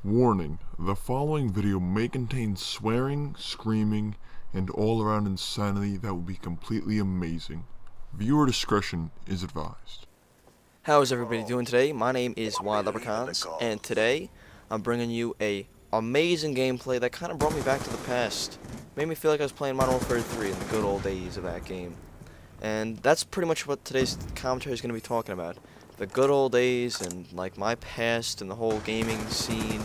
Warning, the following video may contain swearing, screaming, and all-around insanity that will be completely amazing. Viewer discretion is advised. How is everybody doing today? My name is Wild Leprechauns, and today I'm bringing you a amazing gameplay that kind of brought me back to the past. Made me feel like I was playing Modern Warfare 3 in the good old days of that game. And that's pretty much what today's commentary is going to be talking about. The good old days and like my past and the whole gaming scene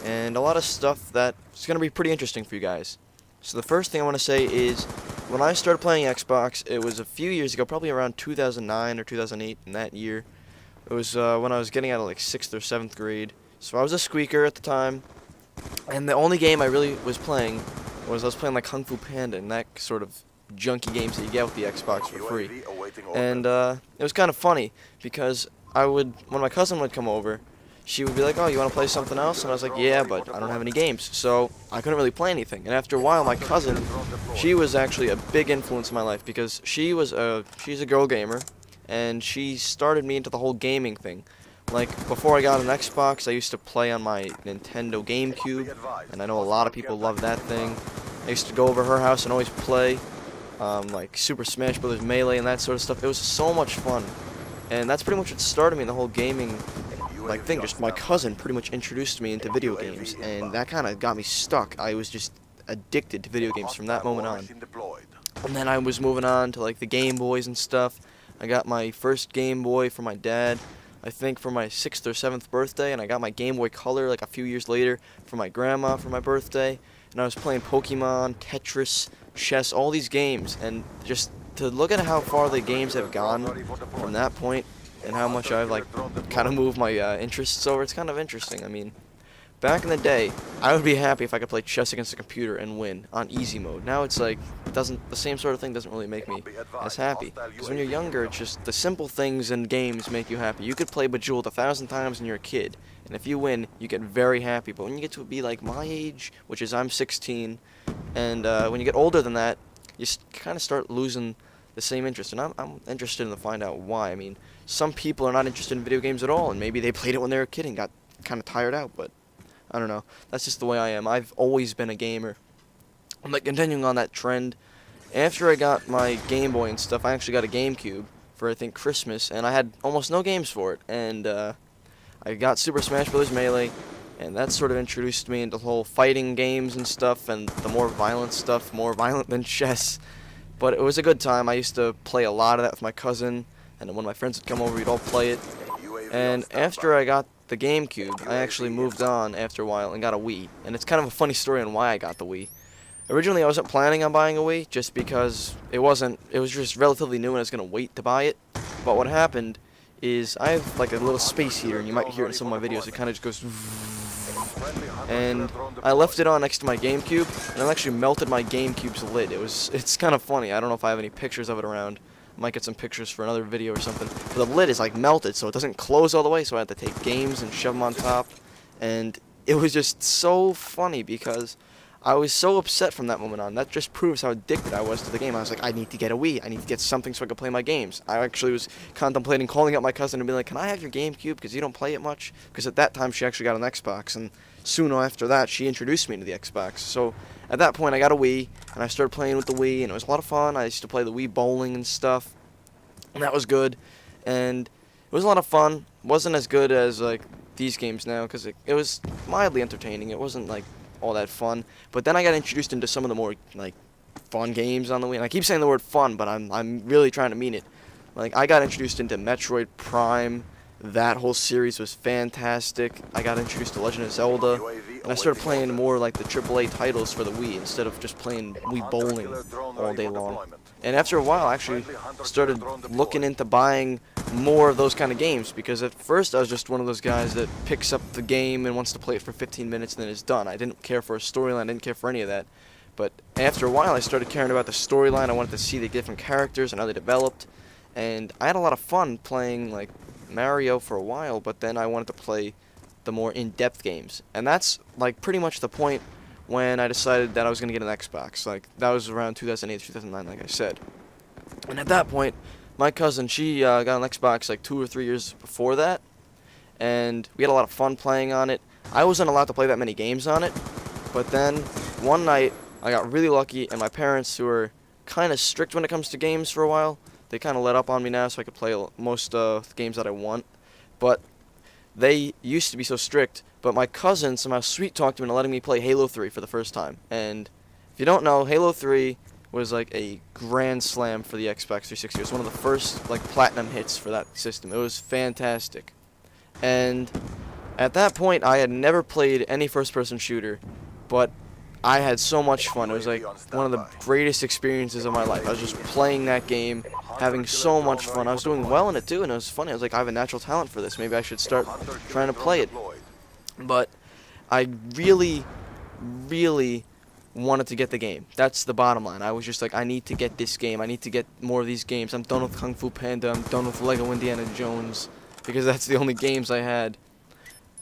and a lot of stuff that's going to be pretty interesting for you guys. So the first thing I want to say is when I started playing Xbox, it was a few years ago, probably around 2009 or 2008 in that year. It was when I was getting out of like 6th or 7th grade. So I was a squeaker at the time, and the only game I really was playing was I was playing like Kung Fu Panda and that sort of junky games that you get with the Xbox for free. And it was kind of funny because when my cousin would come over, she would be like, "Oh, you want to play something else?" And I was like, "Yeah, but I don't have any games." So I couldn't really play anything. And after a while, my cousin, she was actually a big influence in my life because she's a girl gamer, and she started me into the whole gaming thing. Like, before I got an Xbox, I used to play on my Nintendo GameCube, and I know a lot of people love that thing. I used to go over her house and always play, like Super Smash Bros. Melee and that sort of stuff. It was so much fun, and that's pretty much what started me in the whole gaming thing. Just my cousin pretty much introduced me into video games, and that kind of got me stuck. I was just addicted to video games from that moment on. And then I was moving on to like the Game Boys and stuff. I got my first Game Boy from my dad, I think for my 6th or 7th birthday, and I got my Game Boy Color like a few years later from my grandma for my birthday. And I was playing Pokemon, Tetris, chess, all these games, and just to look at how far the games have gone from that point and how much I've like kind of moved my interests over, it's kind of interesting. I mean, back in the day, I would be happy if I could play chess against a computer and win on easy mode. Now it's like the same sort of thing doesn't really make me as happy. Because when you're younger, it's just the simple things in games make you happy. You could play Bejeweled 1,000 times when you're a kid, and if you win, you get very happy. But when you get to be like my age, which is I'm 16, and when you get older than that, you kind of start losing the same interest. And I'm interested in to find out why. I mean, some people are not interested in video games at all, and maybe they played it when they were a kid and got kind of tired out, but I don't know. That's just the way I am. I've always been a gamer. I'm like continuing on that trend. After I got my Game Boy and stuff, I actually got a GameCube for I think Christmas, and I had almost no games for it. And I got Super Smash Bros. Melee, and that sort of introduced me into the whole fighting games and stuff, and the more violent stuff, more violent than chess. But it was a good time. I used to play a lot of that with my cousin, and when my friends would come over, we'd all play it. And after I got the GameCube, I actually moved on after a while and got a Wii. And it's kind of a funny story on why I got the Wii. Originally, I wasn't planning on buying a Wii just because it was just relatively new and I was going to wait to buy it. But what happened is I have like a little space heater, and you might hear it in some of my videos. It kind of just goes, and I left it on next to my GameCube, and it actually melted my GameCube's lid. It's kind of funny. I don't know if I have any pictures of it around. Might get some pictures for another video or something. But the lid is like melted, so it doesn't close all the way, so I had to take games and shove them on top. And it was just so funny because I was so upset from that moment on. That just proves how addicted I was to the game. I was like, I need to get a Wii. I need to get something so I can play my games. I actually was contemplating calling up my cousin and being like, "Can I have your GameCube? Because you don't play it much." Because at that time, she actually got an Xbox, and soon after that, she introduced me to the Xbox. So at that point, I got a Wii, and I started playing with the Wii, and it was a lot of fun. I used to play the Wii bowling and stuff, and that was good. And it was a lot of fun. It wasn't as good as like these games now, because it was mildly entertaining. It wasn't like all that fun. But then I got introduced into some of the more like fun games on the Wii. And I keep saying the word fun, but I'm really trying to mean it. Like, I got introduced into Metroid Prime. That whole series was fantastic. I got introduced to Legend of Zelda, and I started playing more like the AAA titles for the Wii instead of just playing Wii bowling all day long. And after a while, I actually started looking into buying more of those kind of games, because at first I was just one of those guys that picks up the game and wants to play it for 15 minutes and then it's done. I didn't care for a storyline, I didn't care for any of that. But after a while, I started caring about the storyline. I wanted to see the different characters and how they developed, and I had a lot of fun playing like Mario for a while, but then I wanted to play the more in-depth games. And that's like pretty much the point when I decided that I was going to get an Xbox. Like, that was around 2008, 2009, like I said. And at that point, my cousin, she got an Xbox like 2 or 3 years before that, and we had a lot of fun playing on it. I wasn't allowed to play that many games on it, but then one night I got really lucky, and my parents, who were kind of strict when it comes to games for a while, they kind of let up on me now so I could play most the games that I want. But they used to be so strict, but my cousin somehow sweet-talked me into letting me play Halo 3 for the first time. And if you don't know, Halo 3 was like a grand slam for the Xbox 360. It was one of the first like platinum hits for that system. It was fantastic. And at that point, I had never played any first-person shooter, but I had so much fun. It was like one of the greatest experiences of my life. I was just playing that game, having so much fun. I was doing well in it too, and it was funny. I was like, I have a natural talent for this. Maybe I should start trying to play it. But I really, really wanted to get the game. That's the bottom line. I was just like, I need to get this game. I need to get more of these games. I'm done with Kung Fu Panda. I'm done with Lego Indiana Jones, because that's the only games I had.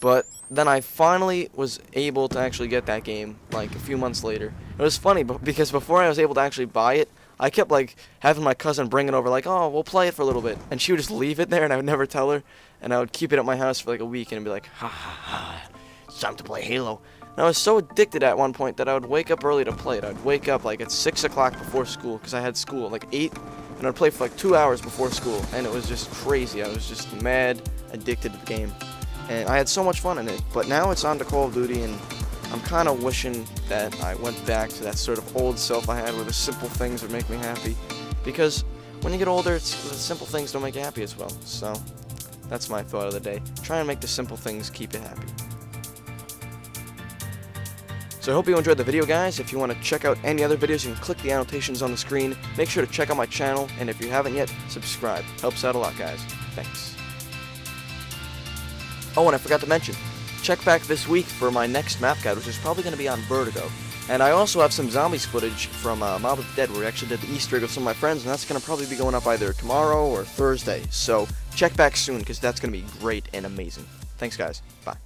But then I finally was able to actually get that game, like, a few months later. It was funny, because before I was able to actually buy it, I kept, like, having my cousin bring it over, like, oh, we'll play it for a little bit. And she would just leave it there, and I would never tell her. And I would keep it at my house for, like, a week, and be like, ha, ha, ha, it's time to play Halo. And I was so addicted at one point that I would wake up early to play it. I'd wake up, like, at 6 o'clock before school, because I had school at, like, 8, and I'd play for, like, 2 hours before school. And it was just crazy. I was just mad addicted to the game. And I had so much fun in it, but now it's on to Call of Duty, and I'm kind of wishing that I went back to that sort of old self I had where the simple things would make me happy, because when you get older, the simple things don't make you happy as well. So that's my thought of the day. Try and make the simple things keep you happy. So I hope you enjoyed the video, guys. If you want to check out any other videos, you can click the annotations on the screen. Make sure to check out my channel, and if you haven't yet, subscribe. Helps out a lot, guys. Thanks. Oh, and I forgot to mention, check back this week for my next map guide, which is probably going to be on Vertigo. And I also have some zombies footage from Mob of the Dead, where we actually did the Easter egg with some of my friends, and that's going to probably be going up either tomorrow or Thursday. So check back soon, because that's going to be great and amazing. Thanks, guys. Bye.